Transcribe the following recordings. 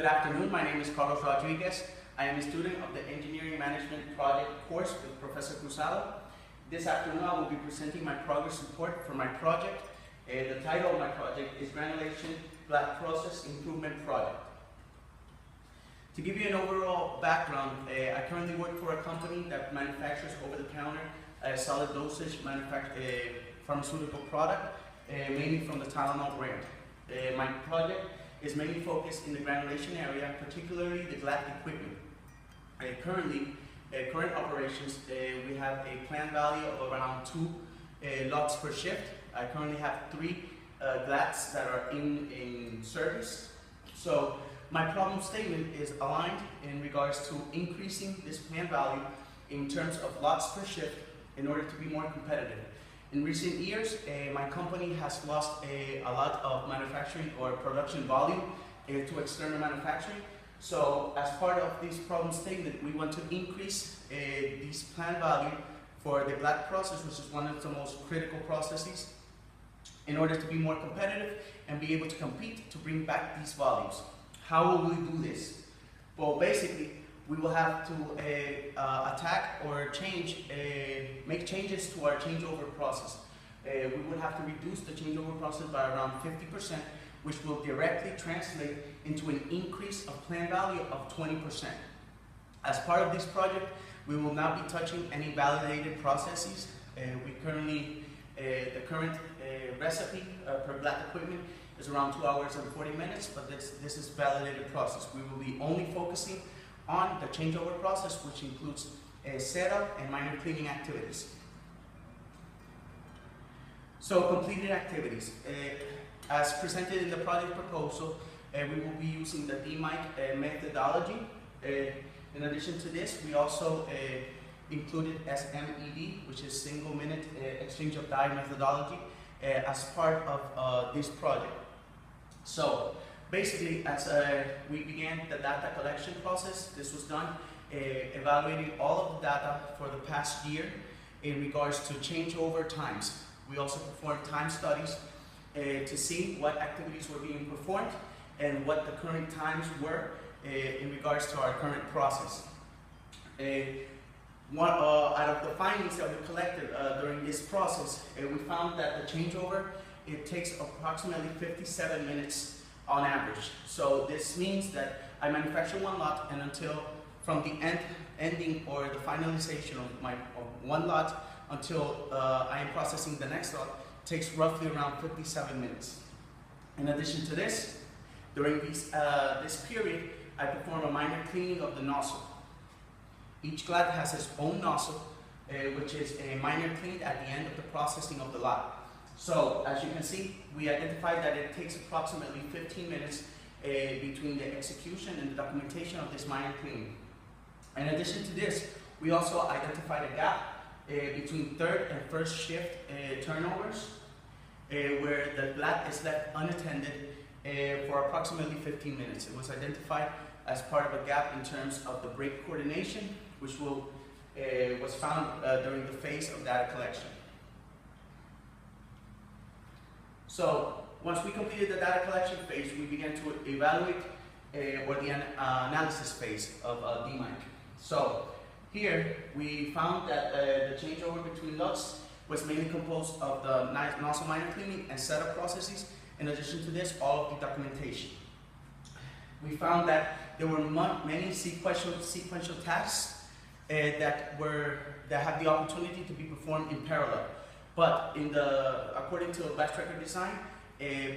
Good afternoon, my name is Carlos Rodriguez. I am a student of the Engineering Management Project course with Professor Cruzado. This afternoon I will be presenting my progress report for my project. The title of my project is Granulation Glass Process Improvement Project. To give you an overall background, I currently work for a company that manufactures over-the-counter solid dosage pharmaceutical product, mainly from the Tylenol brand. My project is mainly focused in the granulation area, particularly the glass equipment. Current operations, we have a planned value of around 2 lots per shift. I currently have 3 glass that are in service. So my problem statement is aligned in regards to increasing this planned value in terms of lots per shift in order to be more competitive. In recent years, my company has lost a lot of manufacturing or production volume to external manufacturing. So as part of this problem statement, we want to increase this planned value for the glass process, which is one of the most critical processes, in order to be more competitive and be able to compete to bring back these volumes. How will we do this? Well, basically, we will have to attack or make changes to our changeover process. We would have to reduce the changeover process by around 50%, which will directly translate into an increase of planned value of 20%. As part of this project, we will not be touching any validated processes. The current recipe per glass equipment is around 2 hours and 40 minutes, but this is validated process. We will be only focusing on the changeover process, which includes setup and minor cleaning activities. So completed activities. As presented in the project proposal, we will be using the DMIC methodology. In addition to this, we also included SMED, which is single minute exchange of dye methodology, as part of this project. So basically, as we began the data collection process, this was done evaluating all of the data for the past year in regards to changeover times. We also performed time studies to see what activities were being performed and what the current times were in regards to our current process. Out of the findings that we collected during this process, we found that the changeover, it takes approximately 57 minutes on average. So this means that I manufacture one lot, and until from the ending or the finalization of one lot until I am processing the next lot takes roughly around 57 minutes. In addition to this, during this period, I perform a minor cleaning of the nozzle. Each glass has its own nozzle, which is a minor cleaned at the end of the processing of the lot. So, as you can see, we identified that it takes approximately 15 minutes between the execution and the documentation of this minor cleaning. In addition to this, we also identified a gap between third and first shift turnovers, where the glass is left unattended for approximately 15 minutes. It was identified as part of a gap in terms of the break coordination, which was found during the phase of data collection. So once we completed the data collection phase, we began to evaluate or the analysis phase of DMIC. So here we found that the changeover between lots was mainly composed of the nozzle minor cleaning and setup processes. In addition to this, all of the documentation. We found that there were many sequential tasks that have the opportunity to be performed in parallel. But according to best record design,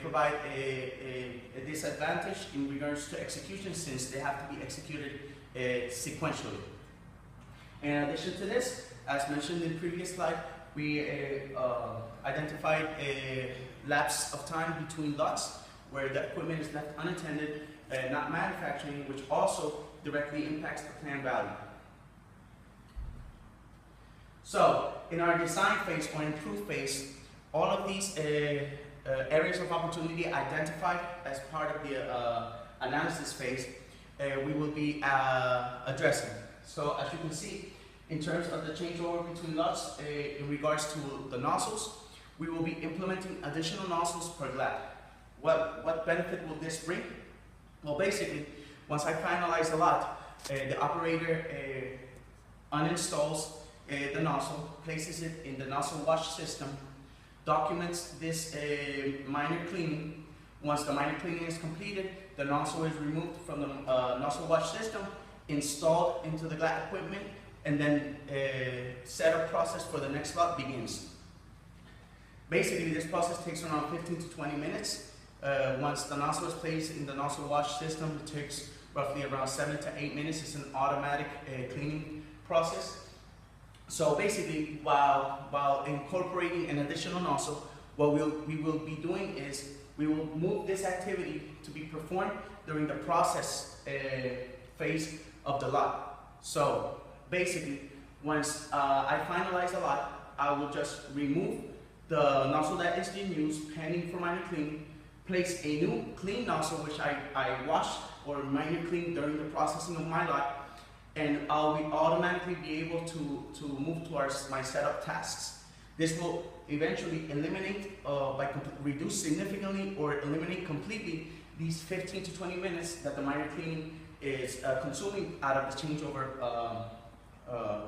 provide a disadvantage in regards to execution, since they have to be executed sequentially. In addition to this, as mentioned in the previous slide, we identified a lapse of time between lots where the equipment is left unattended, not manufacturing, which also directly impacts the planned value. So, in our design phase or improve phase, all of these areas of opportunity identified as part of the analysis phase, we will be addressing. So, as you can see, in terms of the changeover between lots, in regards to the nozzles, we will be implementing additional nozzles per glass. What benefit will this bring? Well, basically, once I finalize the lot, the operator uninstalls the nozzle, places it in the nozzle wash system, documents this minor cleaning. Once the minor cleaning is completed, the nozzle is removed from the nozzle wash system, installed into the GLAT equipment, and then setup process for the next lot begins. Basically, this process takes around 15 to 20 minutes. Once the nozzle is placed in the nozzle wash system, it takes roughly around 7 to 8 minutes. It's an automatic cleaning process. So basically, while incorporating an additional nozzle, what we will be doing is we will move this activity to be performed during the process phase of the lot. So basically, once I finalize the lot, I will just remove the nozzle that is in use, pending for minor cleaning, place a new clean nozzle, which I washed or minor cleaned during the processing of my lot, and I'll automatically be able to move towards my setup tasks. This will eventually eliminate, reduce significantly or eliminate completely these 15 to 20 minutes that the minor cleaning is consuming out of the changeover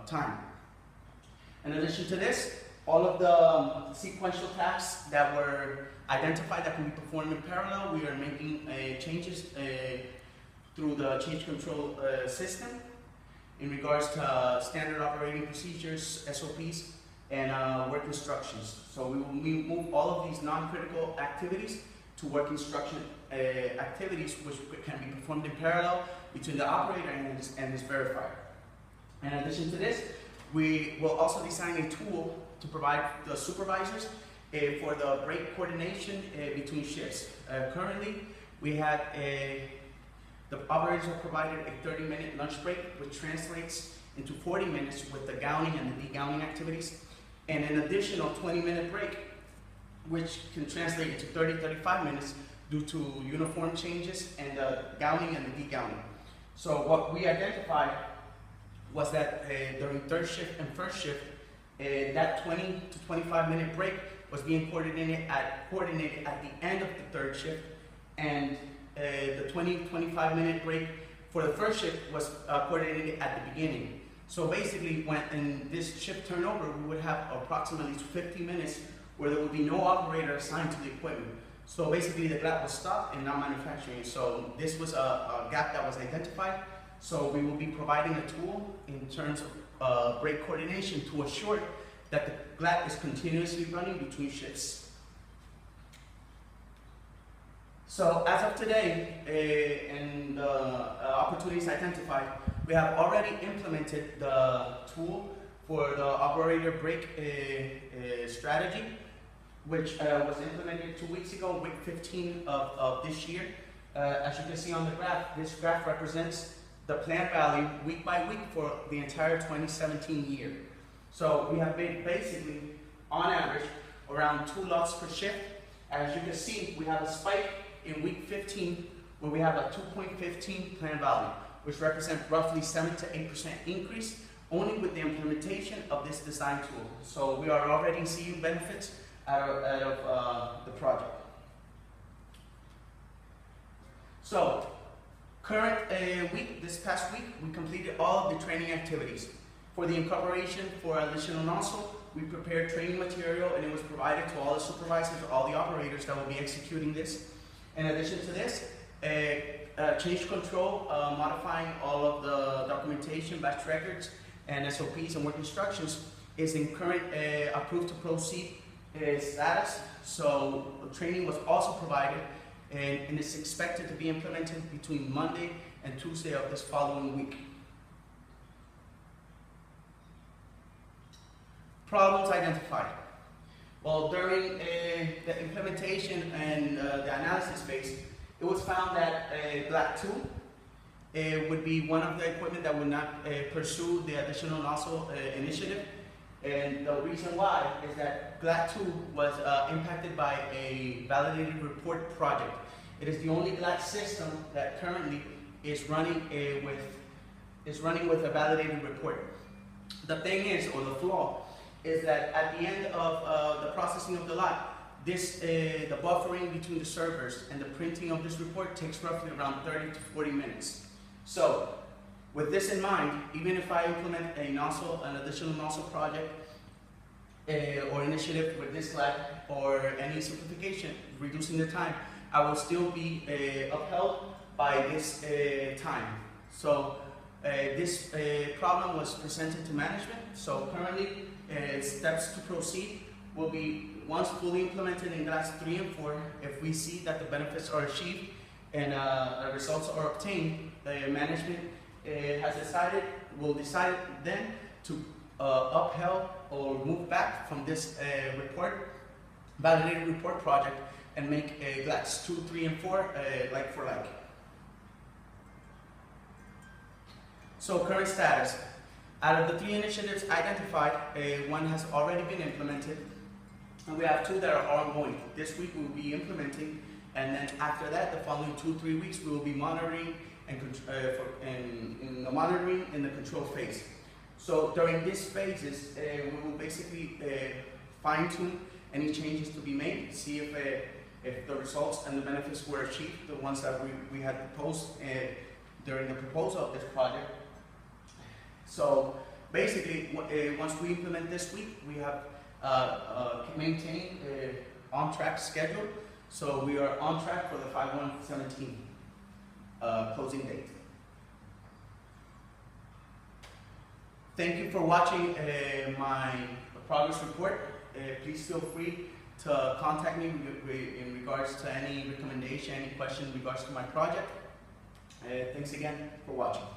time. In addition to this, all of the sequential tasks that were identified that can be performed in parallel, we are making changes through the change control system in regards to standard operating procedures, SOPs, and work instructions. So we will move all of these non-critical activities to work instruction activities, which can be performed in parallel between the operator and his verifier. In addition to this, we will also design a tool to provide the supervisors for the break coordination between shifts. Currently, we have the operators are provided a 30-minute lunch break, which translates into 40 minutes with the gowning and the degowning activities, and an additional 20-minute break, which can translate into 30-35 minutes due to uniform changes and the gowning and the degowning. So what we identified was that during third shift and first shift, that 20 to 25-minute break was being coordinated at the end of the third shift, and the 20-25-minute break for the first shift was coordinated at the beginning. So basically, when in this shift turnover, we would have approximately 50 minutes where there would be no operator assigned to the equipment. So basically, the GLAT was stopped and not manufacturing. So this was a gap that was identified. So we will be providing a tool in terms of break coordination to assure that the GLAT is continuously running between shifts. So as of today, and the opportunities identified, we have already implemented the tool for the operator break strategy, which was implemented 2 weeks ago, week 15 of this year. As you can see on the graph, this graph represents the plant value week by week for the entire 2017 year. So we have been basically, on average, around 2 lots per shift. As you can see, we have a spike in week 15 where we have a 2.15 plant value, which represents roughly 7 to 8% increase only with the implementation of this design tool. So we are already seeing benefits out of the project. So current week, this past week, we completed all of the training activities. For the incorporation for additional nozzle, we prepared training material and it was provided to all the supervisors, all the operators that will be executing this. In addition to this, change control, modifying all of the documentation, batch records, and SOPs and work instructions is in current approved to proceed status. So training was also provided and is expected to be implemented between Monday and Tuesday of this following week. Problems identified. Well, during the implementation and the analysis phase, it was found that GLAT 2 would be one of the equipment that would not pursue the additional nozzle initiative. And the reason why is that GLAT 2 was impacted by a validated report project. It is the only GLAT system that currently is running with a validated report. The thing is, or the flaw, is that at the end of the processing of the lot, the buffering between the servers and the printing of this report takes roughly around 30 to 40 minutes. So, with this in mind, even if I implement an additional nozzle project or initiative with this lab or any simplification, reducing the time, I will still be upheld by this time. So this problem was presented to management. So currently, steps to proceed will be, once fully implemented in GLAS 3 and 4, if we see that the benefits are achieved and the results are obtained, the management will decide then to upheld or move back from this validated report project and make a GLAS 2, 3, and 4 like for like. So current status. Out of the 3 initiatives identified, one has already been implemented, and we have 2 that are ongoing. This week we will be implementing, and then after that, the following 2-3 weeks, we will be monitoring in the monitoring in the control phase. So during these phases, we will basically fine-tune any changes to be made, see if the results and the benefits were achieved, the ones that we had proposed during the proposal of this project. So basically, once we implement this week, we have maintained an on-track schedule. So we are on track for the 5/1/17 closing date. Thank you for watching my progress report. Please feel free to contact me in regards to any recommendation, any question in regards to my project. Thanks again for watching.